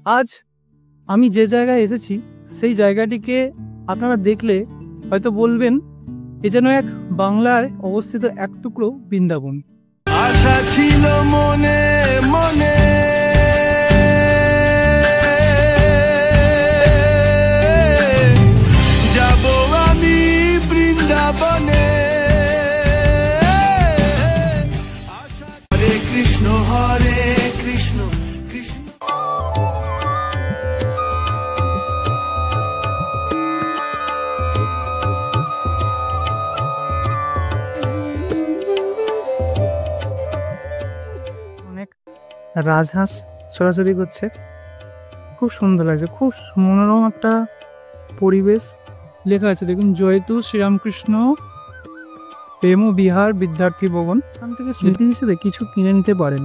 আজ আমি যে জায়গায় এসেছি সেই জায়গাটিকে আপনারা দেখলে হয়তো বলবেন এ যেন এক বাংলায় অবস্থিত এক টুকরো বৃন্দাবন। আশা ছিল মনে মনে, যাব আমি বৃন্দাবনে। হরে কৃষ্ণ হরে কৃষ্ণ কৃষ্ণ। অনেক রাজহাঁস ছড়াছড়ি করছে, খুব সুন্দর লাগছে, খুব মনোরম একটা পরিবেশ। লেখা আছে দেখুন, জয়তু শ্রীরামকৃষ্ণ প্রেম বিহার বিদ্যার্থী ভবন। এখান থেকে স্মৃতি হিসেবে কিছু কিনে নিতে পারেন।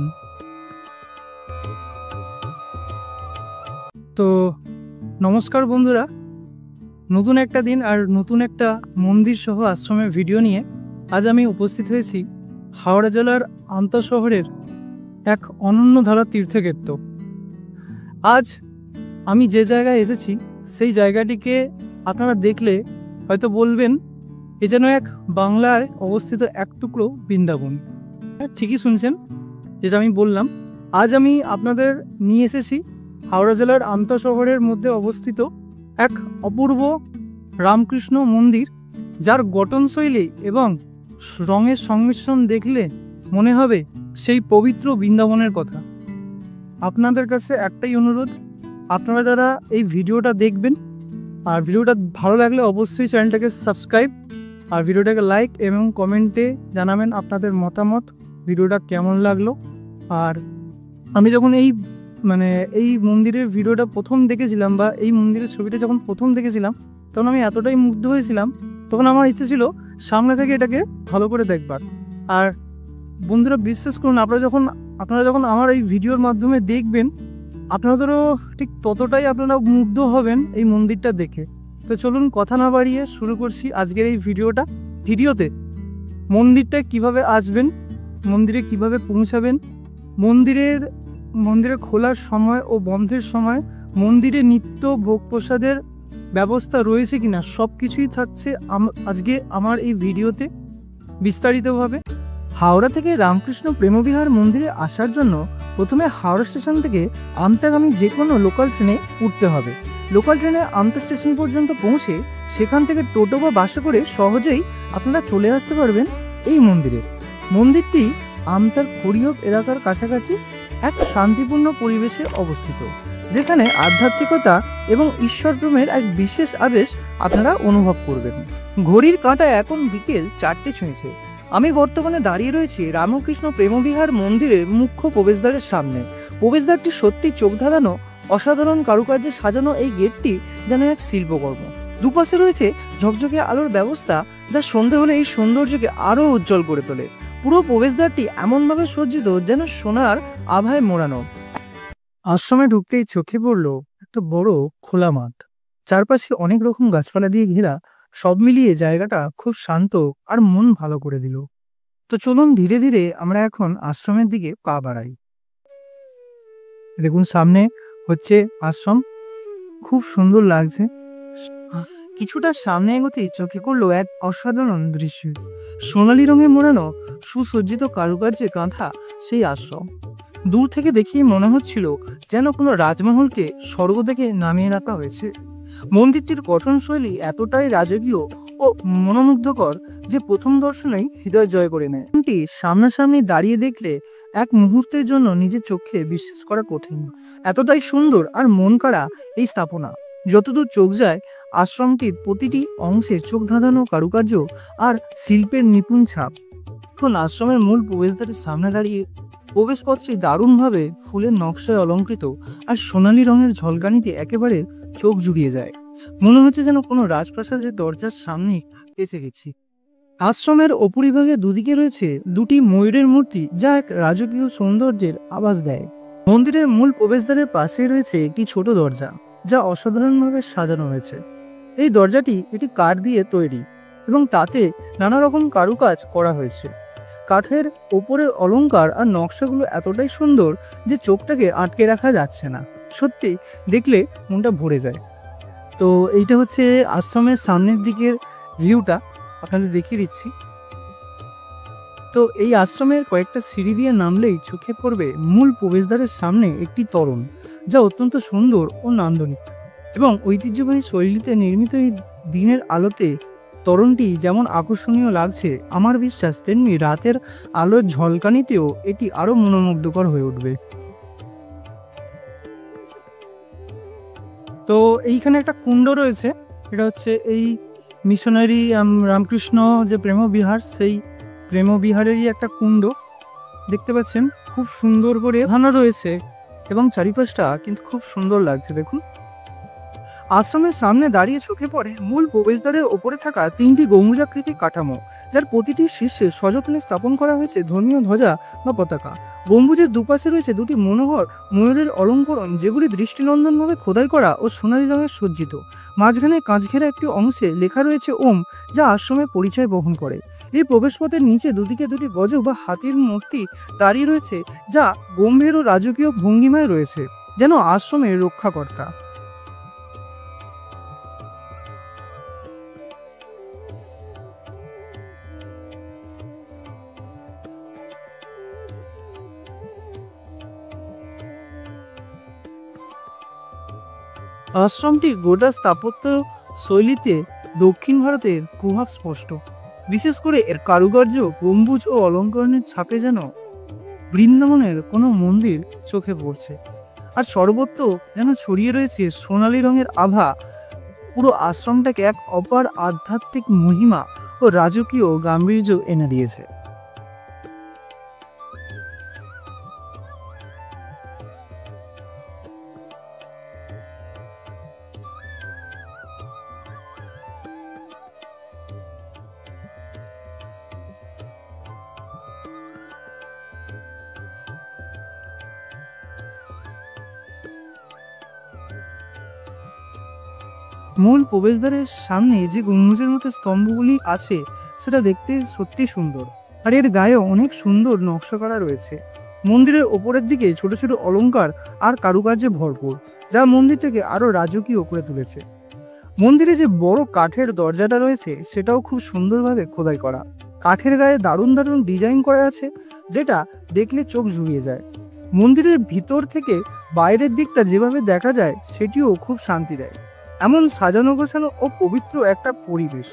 তো নমস্কার বন্ধুরা, নতুন একটা দিন আর নতুন একটা মন্দির সহ আশ্রমের ভিডিও নিয়ে আজ আমি উপস্থিত হয়েছি হাওড়া জেলার আন্তঃ শহরের এক অনন্য ধারা তীর্থক্ষেত্র। আজ আমি যে জায়গায় এসেছি সেই জায়গাটিকে আপনারা দেখলে হয়তো বলবেন এ যেন এক বাংলায় অবস্থিত এক টুকরো বৃন্দাবন। ঠিকই শুনছেন, যেটা আমি বললাম। আজ আমি আপনাদের নিয়ে এসেছি হাওড়া জেলার আন্তঃ শহরের মধ্যে অবস্থিত এক অপূর্ব রামকৃষ্ণ মন্দির, যার গঠনশৈলী এবং রঙের সংমিশ্রণ দেখলে মনে হবে সেই পবিত্র বৃন্দাবনের কথা। আপনাদের কাছে একটাই অনুরোধ, আপনারা যারা এই ভিডিওটা দেখবেন আর ভিডিওটা ভালো লাগলে অবশ্যই চ্যানেলটাকে সাবস্ক্রাইব আর ভিডিওটাকে লাইক এবং কমেন্টে জানাবেন আপনাদের মতামত, ভিডিওটা কেমন লাগলো। আর আমি যখন এই মন্দিরের ভিডিওটা প্রথম দেখেছিলাম বা এই মন্দিরের ছবিটা যখন প্রথম দেখেছিলাম, তখন আমি এতটাই মুগ্ধ হয়েছিলাম, তখন আমার ইচ্ছে ছিল সামনে থেকে এটাকে ভালো করে দেখবার। আর বন্ধুরা বিশ্বাস করুন, আপনারা যখন আমার এই ভিডিওর মাধ্যমে দেখবেন, আপনাদেরও ঠিক ততটাই আপনারা মুগ্ধ হবেন এই মন্দিরটা দেখে। তো চলুন কথা না বাড়িয়ে শুরু করছি আজকের এই ভিডিওতে মন্দিরটা কিভাবে আসবেন, মন্দিরে কিভাবে পৌঁছাবেন, মন্দিরে খোলার সময় ও বন্ধের সময় মন্দিরে নিত্য ভোগ প্রসাদের ব্যবস্থা রয়েছে কিনা সব কিছুই থাকছে আজকে আমার এই ভিডিওতে বিস্তারিতভাবে। হাওড়া থেকে রামকৃষ্ণ প্রেমবিহার মন্দিরে আসার জন্য প্রথমে হাওড়া স্টেশন থেকে আমতাগামী যে কোনো লোকাল ট্রেনে উঠতে হবে। লোকাল ট্রেনে আমতা স্টেশন পর্যন্ত পৌঁছে সেখান থেকে টোটো বা বাসে করে সহজেই আপনারা চলে আসতে পারবেন এই মন্দিরে। মন্দিরটি আমতার খড়িহোপ এলাকার কাছাকাছি এক শান্তিপূর্ণ পরিবেশে অবস্থিত, যেখানে আধ্যাত্মিকতা এবং ঈশ্বরপ্রেমের এক বিশেষ আবেশ আপনারা অনুভব করবেন। ঘড়ির কাঁটা এখন বিকেল 4টে ছুঁয়েছে। আমি বর্তমানে দাঁড়িয়ে রয়েছি রামকৃষ্ণ প্রেমবিহার মন্দিরের মুখ্য প্রবেশদ্বারের সামনে। প্রবেশদ্বারটি সত্যি চোখ ধাঁধানো, অসাধারণ কারুকার্যে সাজানো এই গেটটি যেন এক শিল্পকর্ম। দুপাশে রয়েছে ঝকঝকে আলোর ব্যবস্থা, যা সন্ধে হলে এই সৌন্দর্যকে আরও উজ্জ্বল করে তোলে। পুরো প্রবেশদ্বারটি এমনভাবে সজ্জিত যেন সোনার আভায় মোড়ানো। আশ্রমে ঢুকতেই চোখে পড়ল একটা বড় খোলা মাঠ, চারপাশে অনেক রকম গাছপালা দিয়ে ঘেরা। সব মিলিয়ে জায়গাটা খুব শান্ত আর মন ভালো করে দিল। তো চলুন ধীরে ধীরে আমরা এখন আশ্রমের দিকে পা বাড়াই। দেখুন সামনে হচ্ছে আশ্রম, খুব সুন্দর লাগছে। কিছুটা সামনে এগোতেই চোখে পড়ল এক অসাধারণ দৃশ্য। সোনালী রঙে মোড়ানো সুসজ্জিত কারুকার্যে গাঁথা সেই আশ্রম। দূর থেকে দেখেই মনে হচ্ছিল যেন কোনো রাজমহলকে স্বর্গ থেকে নামিয়ে রাখা হয়েছে। মন্দিরটির গঠনশৈলী এতটাই রাজকীয় ও মনোমুগ্ধকর যে প্রথম দর্শনেই হৃদয় জয় করে নেয়। সামনাসামনি দাঁড়িয়ে দেখলে এক মুহূর্তের জন্য নিজের চোখে বিশ্বাস করা কঠিন, এতটাই সুন্দর আর মন কাড়া এই স্থাপনা। যতদূর চোখ যায় আশ্রমটির প্রতিটি অংশে চোখ ধাঁধানো কারুকার্য আর শিল্পের নিপুণ ছাপ। এখন আশ্রমের মূল প্রবেশদ্বারের সামনে দাঁড়িয়ে প্রবেশপথটি দারুণভাবে ফুলের নকশায় অলঙ্কৃত আর সোনালী রঙের ঝলকানিতে একেবারে চোখ জুড়িয়ে যায়। মনে হচ্ছে যেন কোনো রাজপ্রাসাদের দরজার সামনে এসে গেছি। আশ্রমের উপরিভাগে দুদিকে রয়েছে দুটি ময়ূরের মূর্তি, যা এক রাজকীয় সৌন্দর্যের আভাস দেয়। মন্দিরের মূল প্রবেশদ্বারের পাশে রয়েছে একটি ছোট দরজা, যা অসাধারণভাবে সাজানো হয়েছে। এই দরজাটি এটি কাঠ দিয়ে তৈরি এবং তাতে নানা রকম কারুকাজ করা হয়েছে। কাঠের ওপরের অলংকার আর নকশাগুলো এতটাই সুন্দর যে চোখটাকে আটকে রাখা যাচ্ছে না। সত্যি দেখলে মনটা ভরে যায়। তো এইটা হচ্ছে আশ্রমের সামনের দিকের ভিউটা, আপনাদের দেখিয়ে দিচ্ছি। তো এই আশ্রমের কয়েকটা সিঁড়ি দিয়ে নামলেই চোখে পড়বে মূল প্রবেশদ্বারের সামনে একটি তোরণ, যা অত্যন্ত সুন্দর ও নান্দনিক এবং ঐতিহ্যবাহী শৈলীতে নির্মিত। এই দিনের আলোতে তোরণটি যেমন আকর্ষণীয় লাগছে, আমার বিশ্বাস তেমনি রাতের আলোর ঝলকানিতেও এটি আরও মনোমুগ্ধকর হয়ে উঠবে। তো এইখানে একটা কুণ্ড রয়েছে, এটা হচ্ছে এই মিশনারি রামকৃষ্ণ যে প্রেমবিহার, সেই প্রেমবিহারেরই একটা কুণ্ড দেখতে পাচ্ছেন, খুব সুন্দর করে বাঁধানো রয়েছে এবং চারিপাশটা কিন্তু খুব সুন্দর লাগছে। দেখুন, আশ্রমের সামনে দাঁড়িয়ে চোখে পড়ে মূল প্রবেশদ্বারের ওপরে থাকা 3টি গম্বুজাকৃতি কাঠামো, যার প্রতিটি শীর্ষে সযত্নে স্থাপন করা হয়েছে ধর্মীয় ধ্বজা বা পতাকা। গম্বুজের দুপাশে রয়েছে দুটি মনোহর ময়ূরের অলঙ্করণ, যেগুলি দৃষ্টিনন্দনভাবে খোদাই করা ও সোনালী রঙের সজ্জিত। মাঝখানে কাঁচঘেরা একটি অংশে লেখা রয়েছে ওম, যা আশ্রমের পরিচয় বহন করে। এই প্রবেশপথের নিচে দুদিকে দুটি গজক বা হাতির মূর্তি দাঁড়িয়ে রয়েছে, যা গম্ভীর ও রাজকীয় ভঙ্গিমায় রয়েছে, যেন আশ্রমের রক্ষাকর্তা। আশ্রমটির গোটা স্থাপত্য শৈলীতে দক্ষিণ ভারতের প্রভাব স্পষ্ট। বিশেষ করে এর কারুকার্য, গম্বুজ ও অলঙ্করণের ছাপে যেন বৃন্দাবনের কোনো মন্দির চোখে পড়ছে। আর সর্বত্র যেন ছড়িয়ে রয়েছে সোনালী রঙের আভা। পুরো আশ্রমটাকে এক অপার আধ্যাত্মিক মহিমা ও রাজকীয় গাম্ভীর্য এনে দিয়েছে। মূল প্রবেশদ্বারের সামনে যে গম্বুজের মতো স্তম্ভগুলি আছে, সেটা দেখতে সত্যি সুন্দর, আর এর গায়েও অনেক সুন্দর নকশা করা রয়েছে। মন্দিরের ওপরের দিকে ছোট ছোট অলংকার আর কারুকার্যে ভরপুর, যা মন্দিরটাকে আরো রাজকীয় করে তুলেছে। মন্দিরে যে বড় কাঠের দরজাটা রয়েছে, সেটাও খুব সুন্দরভাবে খোদাই করা। কাঠের গায়ে দারুণ দারুণ ডিজাইন করা আছে, যেটা দেখলে চোখ জুড়িয়ে যায়। মন্দিরের ভিতর থেকে বাইরের দিকটা যেভাবে দেখা যায়, সেটিও খুব শান্তি দেয়। এমন সাজানো গোছানো ও পবিত্র একটা পরিবেশ।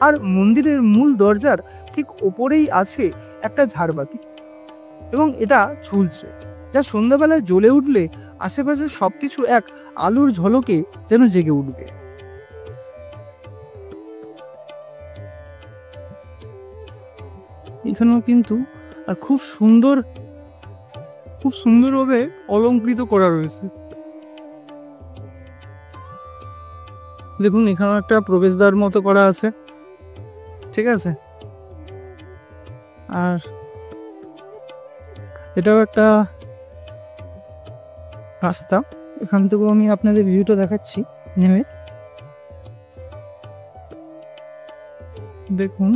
আর মন্দিরের মূল দরজার ঠিক ওপরেই আছে একটা ঝাড়বাতি, এবং এটা ঝুলছে, যা সন্ধ্যাবেলায় জ্বলে উঠলে আশেপাশে সবকিছু এক আলোর ঝলকে যেন জেগে উঠবে। এখানেও কিন্তু আর খুব সুন্দরভাবে অলঙ্কৃত করা রয়েছে। দেখুন, এখানে একটা প্রবেশদ্বার মতো করা আছে, ঠিক আছে। আর এটাও একটা রাস্তা, এখান থেকেও আমি আপনাদের ভিউটা দেখাচ্ছি নেমে। দেখুন,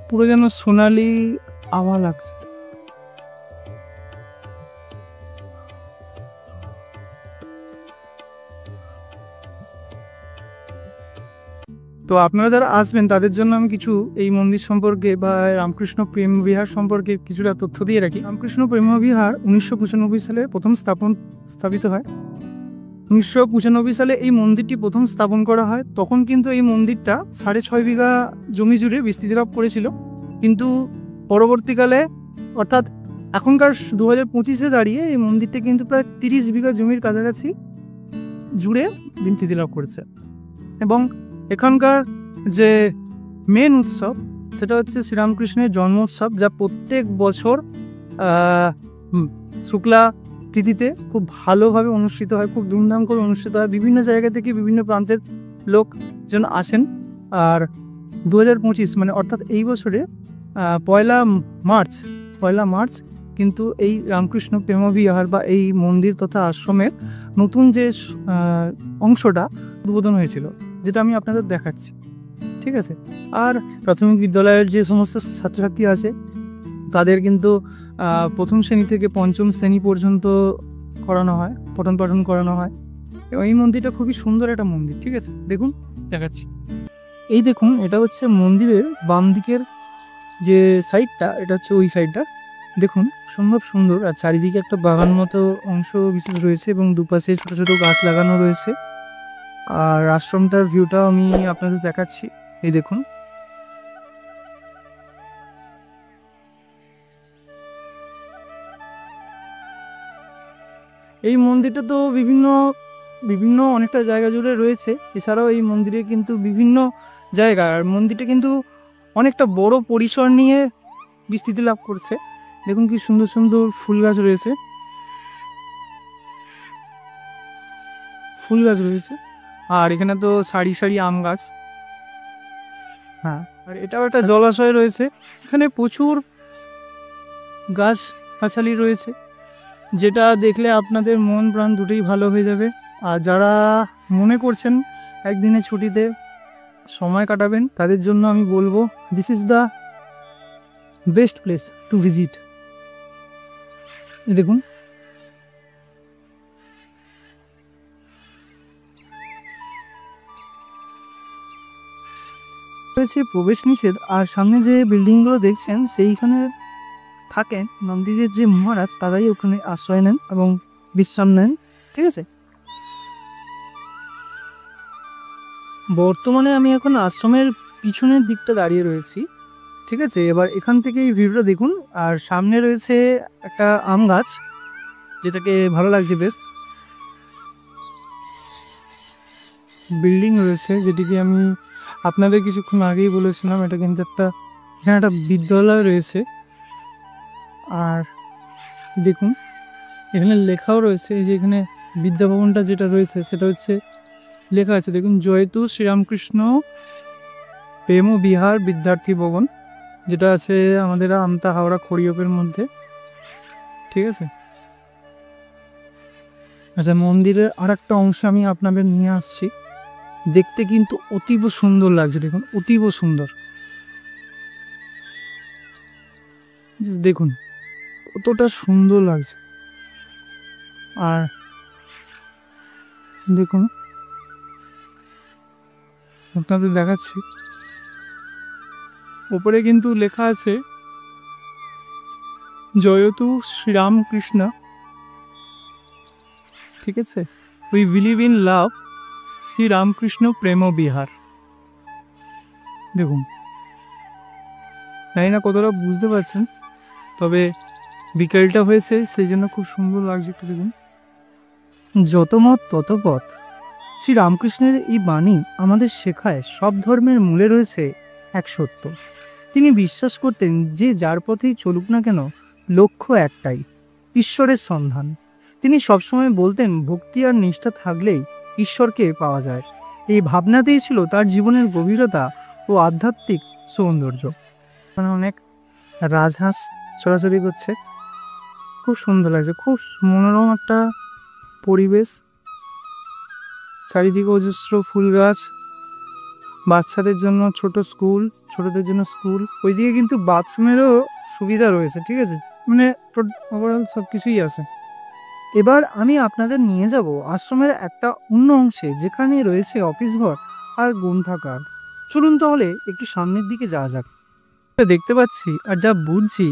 পুরো যেন সোনালি আভা লাগছে। তো আপনারা যারা আসবেন, তাদের জন্য আমি কিছু এই মন্দির সম্পর্কে বা রামকৃষ্ণ প্রেমবিহার সম্পর্কে কিছুটা তথ্য দিয়ে রাখি। রামকৃষ্ণ প্রেমবিহার 1995 সালে প্রথম স্থাপিত হয়। 1995 সালে এই মন্দিরটি প্রথম স্থাপন করা হয়। তখন কিন্তু এই মন্দিরটা 6.5 বিঘা জমি জুড়ে বিস্তৃতি লাভ করেছিল, কিন্তু পরবর্তীকালে অর্থাৎ এখনকার 2025-এ দাঁড়িয়ে এই মন্দিরটা কিন্তু প্রায় 30 বিঘা জমির কাছাকাছি জুড়ে বিস্তৃতি লাভ করেছে। এবং এখানকার যে মেন উৎসব, সেটা হচ্ছে শ্রীরামকৃষ্ণের জন্মোৎসব, যা প্রত্যেক বছর শুক্লা তিথিতে খুব ভালোভাবে অনুষ্ঠিত হয়, খুব ধুমধাম করে অনুষ্ঠিত হয়। বিভিন্ন জায়গা থেকে বিভিন্ন প্রান্তের লোক যেন আসেন। আর 2025 মানে অর্থাৎ এই বছরে পয়লা মার্চ কিন্তু এই রামকৃষ্ণ প্রেমবিহার বা এই মন্দির তথা আশ্রমের নতুন যে অংশটা উদ্বোধন হয়েছিল, যেটা আমি আপনাদের দেখাচ্ছি, ঠিক আছে। আর প্রাথমিক বিদ্যালয়ের যে সমস্ত ছাত্রছাত্রী আছে, তাদের কিন্তু প্রথম শ্রেণী থেকে পঞ্চম শ্রেণী পর্যন্ত করানো হয়, পঠন পাঠন করানো হয়। এবং এই মন্দিরটা খুবই সুন্দর একটা মন্দির, ঠিক আছে? দেখুন, দেখাচ্ছি। এই দেখুন, এটা হচ্ছে মন্দিরের বাম দিকের যে সাইডটা, এটা হচ্ছে ওই সাইডটা। দেখুন সম্ভব সুন্দর, আর চারিদিকে একটা বাগান মতো অংশ বিশেষ রয়েছে এবং দুপাশে ছোট ছোট গাছ লাগানো রয়েছে। আর আশ্রমটার ভিউটা আমি আপনাদের দেখাচ্ছি। এই দেখুন, এই মন্দিরটা তো বিভিন্ন বিভিন্ন অনেকটা জায়গা জুড়ে রয়েছে। এছাড়াও এই মন্দিরে কিন্তু বিভিন্ন জায়গা, আর মন্দিরটা কিন্তু অনেকটা বড় পরিসর নিয়ে বিস্তৃতি লাভ করছে। দেখুন কি সুন্দর সুন্দর ফুল গাছ রয়েছে, আর এখানে তো সারি সারি আম গাছ। হ্যাঁ, আর এটাও একটা জলাশয় রয়েছে। এখানে প্রচুর গাছ গাছালি রয়েছে, যেটা দেখলে আপনাদের মন প্রাণ দুটোই ভালো হয়ে যাবে। আর যারা মনে করছেন একদিনের ছুটিতে সময় কাটাবেন, তাদের জন্য আমি বলবো this is the best place to visit. দেখুন, রয়েছে প্রবেশ নিষেধ। আর সামনে যে বিল্ডিংগুলো দেখছেন, সেইখানে থাকেন মন্দিরের যে মহারাজ, তারাই ওখানে আশ্রয় নেন এবং বিশ্রাম নেন, ঠিক আছে? বর্তমানে আমি এখন আশ্রমের পিছনের দিকটা দাঁড়িয়ে রয়েছি, ঠিক আছে? এবার এখান থেকে এই ভিউটা দেখুন। আর সামনে রয়েছে একটা আম গাছ, যেটাকে ভালো লাগছে বেশ। বিল্ডিং রয়েছে, যেটিকে আমি আপনাদের কিছুক্ষণ আগেই বলেছিলাম, এটা কিন্তু এখানে একটা বিদ্যালয় রয়েছে। আর দেখুন, এখানে লেখাও রয়েছে, এই যে এখানে বিদ্যাভবনটা যেটা রয়েছে সেটা হচ্ছে লেখা আছে, দেখুন, জয়তু শ্রীরামকৃষ্ণ প্রেম বিহার বিদ্যার্থী ভবন, যেটা আছে আমাদের আমতা হাওড়া খড়িয়পের মধ্যে, ঠিক আছে? আচ্ছা, মন্দিরের আর একটা অংশ আমি আপনাদের নিয়ে আসছি। দেখতে কিন্তু অতীব সুন্দর লাগছে, দেখুন, অতীব সুন্দর। দেখুন কতটা সুন্দর লাগছে। আর দেখুন, আপনাদের দেখাচ্ছি, ওপরে কিন্তু লেখা আছে জয়তু শ্রীরামকৃষ্ণ, ঠিক আছে? We believe in love, Shri Ramakrishna প্রেম বিহার। দেখুন, জানি না কতটা বুঝতে পারছেন, তবে বিকেলটা হয়েছে সেই জন্য খুব সুন্দর লাগছে, একটু দেখুন। যত মত তত পথ, শ্রী রামকৃষ্ণের এই বাণী আমাদের শেখায় সব ধর্মের মূলে রয়েছে এক সত্য। তিনি বিশ্বাস করতেন যে যার পথেই চলুক না কেন, লক্ষ্য একটাই, ঈশ্বরের সন্ধান। তিনি সবসময় বলতেন, ভক্তি আর নিষ্ঠা থাকলেই ঈশ্বরকে পাওয়া যায়। এই ভাবনাতেই ছিল তার জীবনের গভীরতা ও আধ্যাত্মিক সৌন্দর্য। মানে অনেক রাজহাঁস ছড়াছড়ি করছে, খুব সুন্দর লাগছে, খুব মনোরম একটা পরিবেশ। চারিদিকে অজস্র ফুল গাছ, বাচ্চাদের জন্য ছোটদের জন্য স্কুল। ওইদিকে কিন্তু বাথরুমেরও সুবিধা রয়েছে, ঠিক আছে? মানে ওভারঅল সব কিছুই আছে। এবার আমি আপনাদের নিয়ে যাব আশ্রমের একটা অন্য অংশে, যেখানে রয়েছে অফিস ঘর আর গ্রন্থাগার। চলুন তাহলে একটু সামনের দিকে যাওয়া যাক। দেখতে পাচ্ছি আর যা বুঝছি,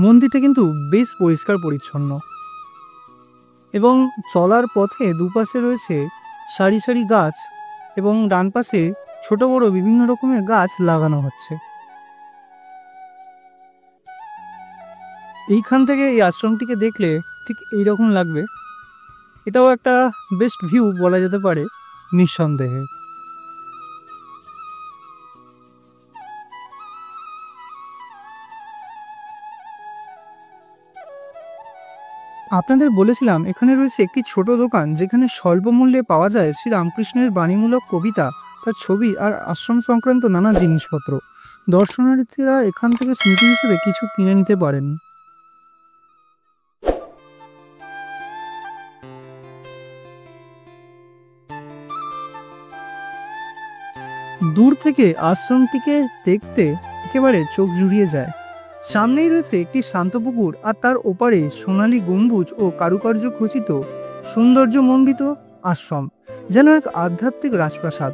মন্দিরটা কিন্তু বেশ পরিষ্কার পরিচ্ছন্ন, এবং চলার পথে দুপাশে রয়েছে সারি সারি গাছ, এবং ডান পাশে ছোট বড় বিভিন্ন রকমের গাছ লাগানো হচ্ছে। এইখান থেকে এই আশ্রমটিকে দেখলে ঠিক এইরকম লাগবে। এটাও একটা বেস্ট ভিউ বলা যেতে পারে, নিঃসন্দেহে। আপনাদের বলেছিলাম এখানে রয়েছে একটি ছোট দোকান, যেখানে স্বল্প মূল্যে পাওয়া যায় শ্রী রামকৃষ্ণের বাণীমূলক কবিতা, তার ছবি আর আশ্রম সংক্রান্ত নানা জিনিসপত্র। দর্শনার্থীরা এখান থেকে স্মৃতি হিসেবে কিছু কিনে নিতে পারেন। দূর থেকে আশ্রমটিকে দেখতে একেবারে চোখ জুড়িয়ে যায়। সামনেই রয়েছে একটি শান্ত পুকুর আর তার ওপারে সোনালী গম্বুজ ও কারুকার্য খচিত সৌন্দর্যমণ্ডিত আশ্রম, যেন এক আধ্যাত্মিক রাজপ্রাসাদ।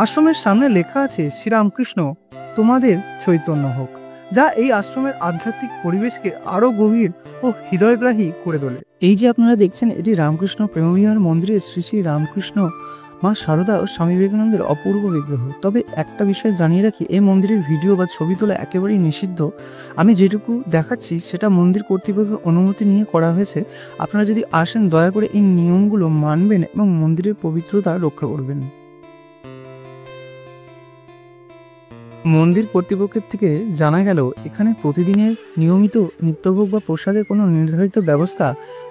আশ্রমের সামনে লেখা আছে শ্রীরামকৃষ্ণ তোমাদের চৈতন্য হোক, যা এই আশ্রমের আধ্যাত্মিক পরিবেশকে আরো গভীর ও হৃদয়গ্রাহী করে তোলে। এই যে আপনারা দেখছেন, এটি রামকৃষ্ণ প্রেমবিহার মন্দিরের শ্রী শ্রী রামকৃষ্ণ, মা শারদা ও স্বামী বিবেকানন্দের অপূর্ব বিগ্রহ। তবে একটা বিষয় জানিয়ে রাখি, এই মন্দিরের ভিডিও বা ছবি তোলা একেবারেই নিষিদ্ধ। আমি যেটুকু দেখাচ্ছি সেটা মন্দির কর্তৃপক্ষের অনুমতি নিয়ে করা হয়েছে। আপনারা যদি আসেন, দয়া করে এই নিয়মগুলো মানবেন এবং মন্দিরের পবিত্রতা রক্ষা করবেন। মন্দির কর্তৃপক্ষের থেকে জানা গেল, এখানে প্রতিদিনের নিয়মিত নিত্যভোগ বা প্রসাদের কোনো নির্ধারিত ব্যবস্থা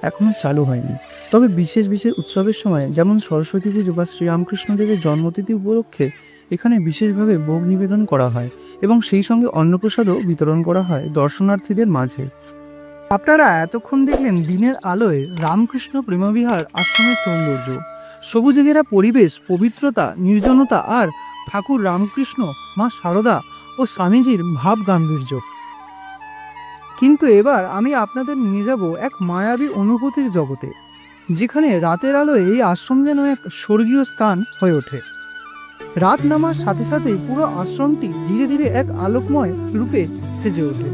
এখনো চালু হয়নি। তবে বিশেষ বিশেষ উৎসবের সময়, যেমন সরস্বতী পুজো বা শ্রীরামকৃষ্ণদেবের জন্মতিথি উপলক্ষে এখানে বিশেষভাবে ভোগ নিবেদন করা হয় এবং সেই সঙ্গে অন্নপ্রসাদও বিতরণ করা হয় দর্শনার্থীদের মাঝে। আপনারা এতক্ষণ দেখলেন দিনের আলোয় রামকৃষ্ণ প্রেমবিহার আশ্রমের সৌন্দর্য, সবুজে ঘেরা পরিবেশ, পবিত্রতা, নির্জনতা আর ঠাকুর রামকৃষ্ণ, মা শারদা ও স্বামীজির ভাব গাম্ভীর্য। কিন্তু এবার আমি আপনাদের নিয়ে যাব এক মায়াবী অনুভূতির জগতে, যেখানে রাতের আলোয় এই আশ্রম যেন এক স্বর্গীয় স্থান হয়ে ওঠে। রাত নামার সাথে সাথেই পুরো আশ্রমটি ধীরে ধীরে এক আলোকময় রূপে সেজে ওঠে।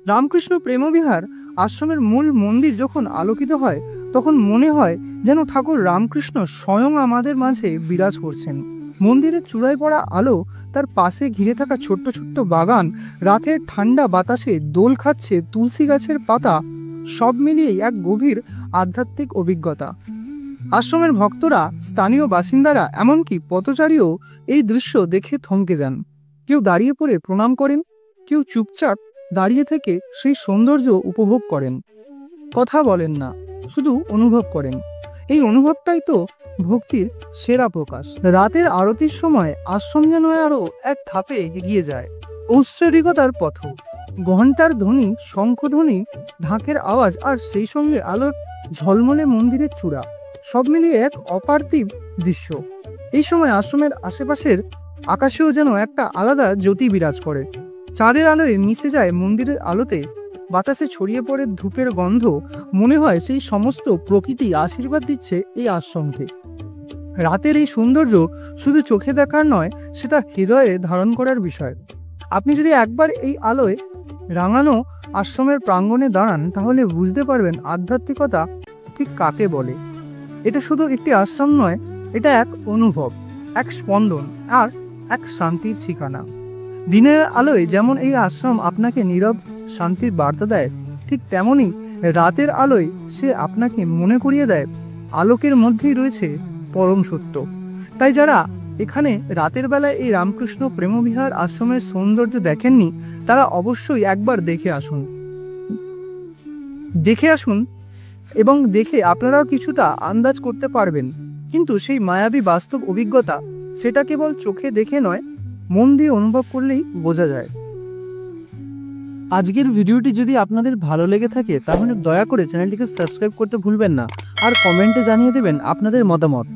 রামকৃষ্ণ প্রেমবিহার আশ্রমের মূল মন্দির যখন আলোকিত হয়, তখন মনে হয় যেন ঠাকুর রামকৃষ্ণ স্বয়ং আমাদের মাঝে বিরাজ করছেন। মন্দিরের চূড়ায় পড়া আলো, তার পাশে ঘিরে থাকা ছোট্ট ছোট্ট বাগান, রাতের ঠান্ডা বাতাসে দোল খাচ্ছে তুলসী গাছের পাতা, সব মিলিয়েই এক গভীর আধ্যাত্মিক অভিজ্ঞতা। আশ্রমের ভক্তরা, স্থানীয় বাসিন্দারা, এমনকি পথচারীও এই দৃশ্য দেখে থমকে যান। কেউ দাঁড়িয়ে পড়ে প্রণাম করেন, কেউ চুপচাপ দাঁড়িয়ে থেকে সেই সৌন্দর্য উপভোগ করেন। কথা বলেন না, শুধু অনুভব করেন। এই অনুভবটাই তো ভক্তির সেরা প্রকাশ। রাতের আরতির সময় আশ্রম যেন আরো এক ধাপে এগিয়ে যায়। ঐশ্বরিকতার পথ, ঘণ্টার ধ্বনি, শঙ্খধ্বনি, ঢাকের আওয়াজ আর সেই সঙ্গে আলোর ঝলমলে মন্দিরের চূড়া, সব মিলিয়ে এক অপার্থিব দৃশ্য। এই সময় আশ্রমের আশেপাশের আকাশেও যেন একটা আলাদা জ্যোতি বিরাজ করে। চাঁদের আলোয় মিশে যায় মন্দিরের আলোতে, বাতাসে ছড়িয়ে পড়ে ধূপের গন্ধ। মনে হয় সেই সমস্ত প্রকৃতি আশীর্বাদ দিচ্ছে এই আশ্রমকে। রাতের এই সৌন্দর্য শুধু চোখে দেখার নয়, সেটা হৃদয়ে ধারণ করার বিষয়। আপনি যদি একবার এই আলোয় রাঙানো আশ্রমের প্রাঙ্গণে দাঁড়ান, তাহলে বুঝতে পারবেন আধ্যাত্মিকতা ঠিক কাকে বলে। এটা শুধু একটি আশ্রম নয়, এটা এক অনুভব, এক স্পন্দন আর এক শান্তির ঠিকানা। দিনের আলোয় যেমন এই আশ্রম আপনাকে নীরব শান্তির বার্তা দেয়, ঠিক তেমনই রাতের আলোয় সে আপনাকে মনে করিয়ে দেয় আলোকের মধ্যেই রয়েছে পরম সত্য। তাই যারা এখানে রাতের বেলায় এই রামকৃষ্ণ প্রেমবিহার আশ্রমের সৌন্দর্য দেখেননি, তারা অবশ্যই একবার দেখে আসুন এবং দেখে আপনারাও কিছুটা আন্দাজ করতে পারবেন। কিন্তু সেই মায়াবী বাস্তব অভিজ্ঞতা, সেটা কেবল চোখে দেখে নয়, মন দিয়ে অনুভব করলেই বোঝা যায়। আজকের ভিডিওটি যদি আপনাদের ভালো লেগে থাকে, তাহলে দয়া করে চ্যানেলটিকে সাবস্ক্রাইব করতে ভুলবেন না আর কমেন্টে জানিয়ে দেবেন আপনাদের মতামত।